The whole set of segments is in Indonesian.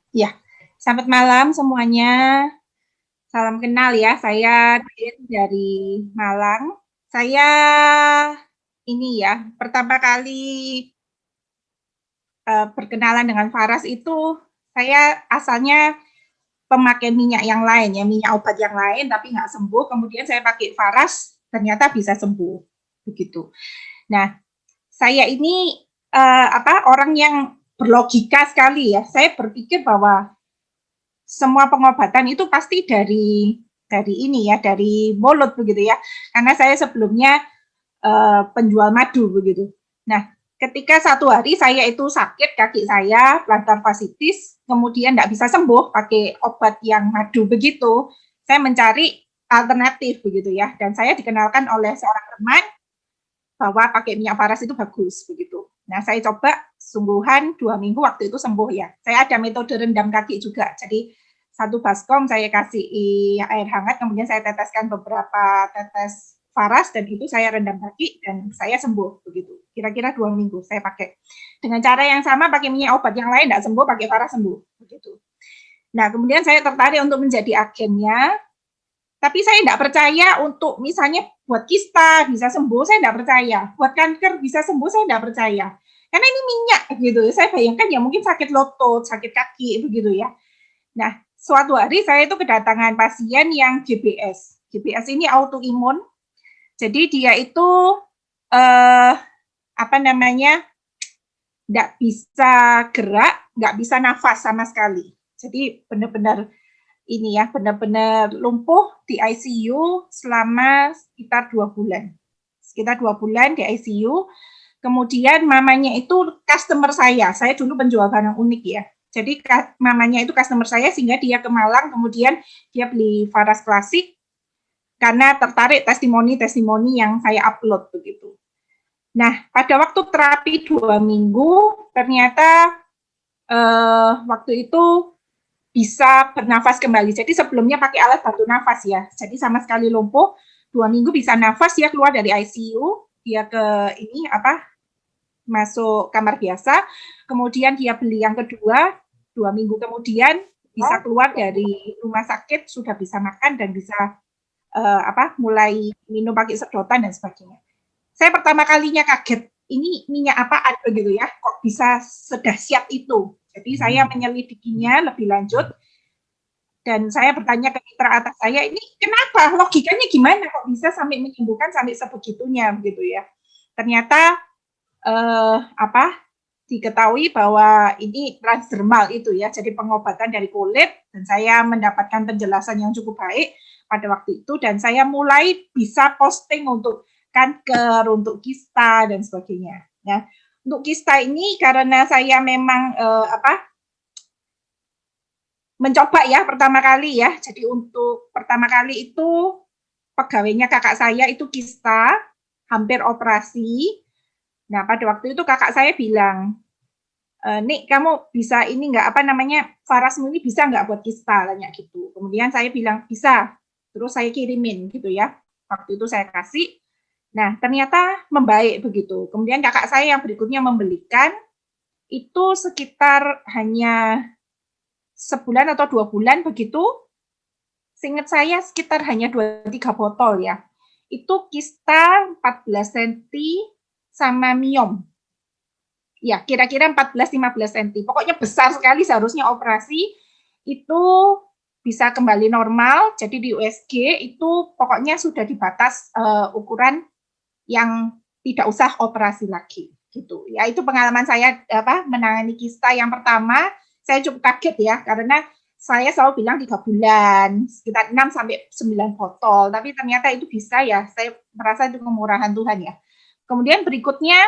Ya, selamat malam semuanya. Salam kenal ya, saya Din dari Malang. Saya ini ya, pertama kali berkenalan dengan Faras itu, saya asalnya pemakai minyak yang lain ya, minyak obat yang lain, tapi nggak sembuh. Kemudian saya pakai Faras, ternyata bisa sembuh. Begitu. Nah, saya ini orang yang berlogika sekali ya. Saya berpikir bahwa semua pengobatan itu pasti dari ini ya, dari mulut begitu ya. Karena saya sebelumnya penjual madu begitu. Nah, ketika satu hari saya itu sakit kaki saya, plantar fasciitis, kemudian tidak bisa sembuh pakai obat yang madu begitu, saya mencari alternatif begitu ya. Dan saya dikenalkan oleh seorang teman bahwa pakai minyak paras itu bagus begitu. Nah, saya coba sungguhan 2 minggu waktu itu sembuh ya. Saya ada metode rendam kaki juga. Jadi satu baskom saya kasih air hangat, kemudian saya teteskan beberapa tetes faras dan itu saya rendam kaki dan saya sembuh begitu. Kira-kira 2 minggu saya pakai. Dengan cara yang sama pakai minyak obat yang lain tidak sembuh, pakai faras sembuh begitu. Nah, kemudian saya tertarik untuk menjadi agennya. Tapi saya tidak percaya untuk misalnya buat kista bisa sembuh, saya tidak percaya. Buat kanker bisa sembuh, saya tidak percaya. Karena ini minyak gitu. Saya bayangkan ya mungkin sakit lutut, sakit kaki begitu ya. Nah, suatu hari saya itu kedatangan pasien yang GBS. GBS ini autoimun. Jadi dia itu eh, apa namanya nggak bisa gerak, nggak bisa nafas sama sekali. Jadi benar-benar ini ya, benar-benar lumpuh di ICU selama sekitar 2 bulan. Sekitar 2 bulan di ICU. Kemudian mamanya itu customer saya. Saya dulu penjual barang unik ya. Jadi mamanya itu customer saya sehingga dia ke Malang, kemudian dia beli Faras Klasik karena tertarik testimoni-testimoni yang saya upload begitu. Nah, pada waktu terapi 2 minggu, ternyata waktu itu bisa bernafas kembali. Jadi sebelumnya pakai alat bantu nafas ya. Jadi sama sekali lumpuh, 2 minggu bisa nafas, dia keluar dari ICU, dia ke ini masuk kamar biasa, kemudian dia beli yang kedua, 2 minggu kemudian bisa keluar dari rumah sakit, sudah bisa makan dan bisa mulai minum pakai sedotan dan sebagainya. Saya pertama kalinya kaget, ini minyak apaan begitu ya, kok bisa sedahsyat itu. Jadi saya menyelidikinya lebih lanjut dan saya bertanya ke mitra atas saya, ini kenapa? Logikanya gimana kok bisa sampai menyembuhkan sampai sebegitunya begitu ya. Ternyata diketahui bahwa ini transdermal itu ya, jadi pengobatan dari kulit dan saya mendapatkan penjelasan yang cukup baik pada waktu itu dan saya mulai bisa posting untuk kanker, untuk kista dan sebagainya. Ya, untuk kista ini karena saya memang mencoba ya pertama kali ya. Jadi untuk pertama kali itu pegawainya kakak saya itu kista, hampir operasi. Nah, pada waktu itu kakak saya bilang, Nik, kamu bisa ini nggak apa namanya Farasmu ini bisa nggak buat kista tanya gitu. Kemudian saya bilang bisa. Terus saya kirimin gitu ya. Waktu itu saya kasih. Nah, ternyata membaik begitu. Kemudian kakak saya yang berikutnya membelikan itu sekitar hanya sebulan atau 2 bulan begitu. Seingat saya sekitar hanya 2-3 botol ya. Itu kista 14 cm sama miom. Ya, kira-kira 14-15 cm. Pokoknya besar sekali, seharusnya operasi itu bisa kembali normal. Jadi di USG itu pokoknya sudah di batas ukuran yang tidak usah operasi lagi gitu. Ya, itu pengalaman saya menangani kista yang pertama. Saya cukup kaget ya karena saya selalu bilang 3 bulan, sekitar 6-9 botol, tapi ternyata itu bisa ya. Saya merasa itu kemurahan Tuhan ya. Kemudian berikutnya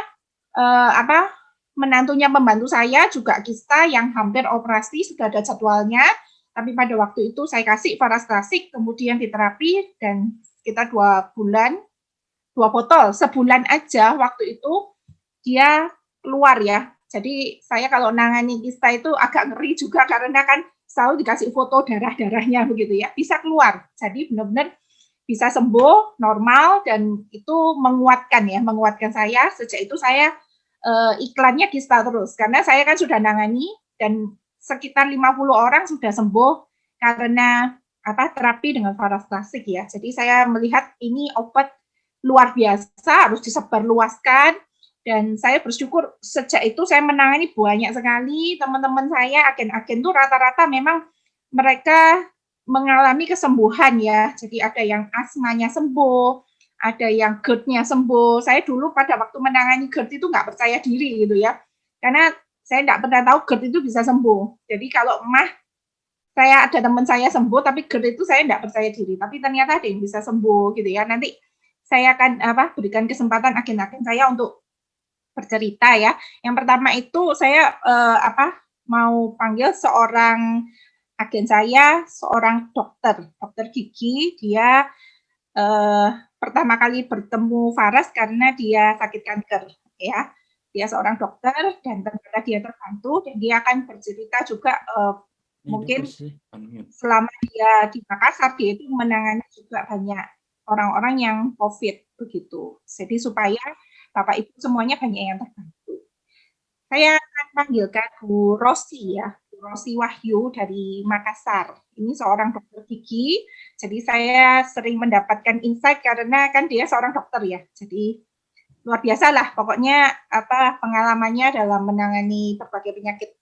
menantunya pembantu saya juga kista yang hampir operasi, sudah ada jadwalnya, tapi pada waktu itu saya kasih Faras Klasik, kemudian diterapi dan sekitar 2 bulan, 2 botol sebulan aja waktu itu dia keluar ya. Jadi saya kalau nangani kista itu agak ngeri juga karena kan selalu dikasih foto darah-darahnya begitu ya, bisa keluar. Jadi benar-benar bisa sembuh normal dan itu menguatkan saya. Sejak itu saya iklannya kista terus karena saya kan sudah nangani dan sekitar 50 orang sudah sembuh karena terapi dengan Faras Klasik ya. Jadi saya melihat ini obat luar biasa, harus disebarluaskan, dan saya bersyukur sejak itu saya menangani banyak sekali teman-teman saya, agen-agen tuh rata-rata memang mereka mengalami kesembuhan ya. Jadi ada yang asmanya sembuh, ada yang GERD-nya sembuh. Saya dulu pada waktu menangani GERD itu nggak percaya diri gitu ya, karena saya nggak pernah tahu GERD itu bisa sembuh. Jadi kalau saya ada teman saya sembuh, tapi GERD itu saya nggak percaya diri. Tapi ternyata ada yang bisa sembuh gitu ya. Nanti saya akan berikan kesempatan agen-agen saya untuk bercerita ya. Yang pertama itu saya mau panggil seorang agen saya, seorang dokter gigi. Dia pertama kali bertemu Faras karena dia sakit kanker ya. Dia seorang dokter dan ternyata dia terbantu, dan dia akan bercerita juga mungkin selama dia di Makassar dia itu menangani juga banyak orang-orang yang COVID begitu. Jadi supaya Bapak Ibu semuanya banyak yang terbantu. Saya akan panggilkan Bu Rosi ya, Bu Rosi Wahyu dari Makassar. Ini seorang dokter gigi, jadi saya sering mendapatkan insight karena kan dia seorang dokter ya. Jadi luar biasa lah pokoknya pengalamannya dalam menangani berbagai penyakit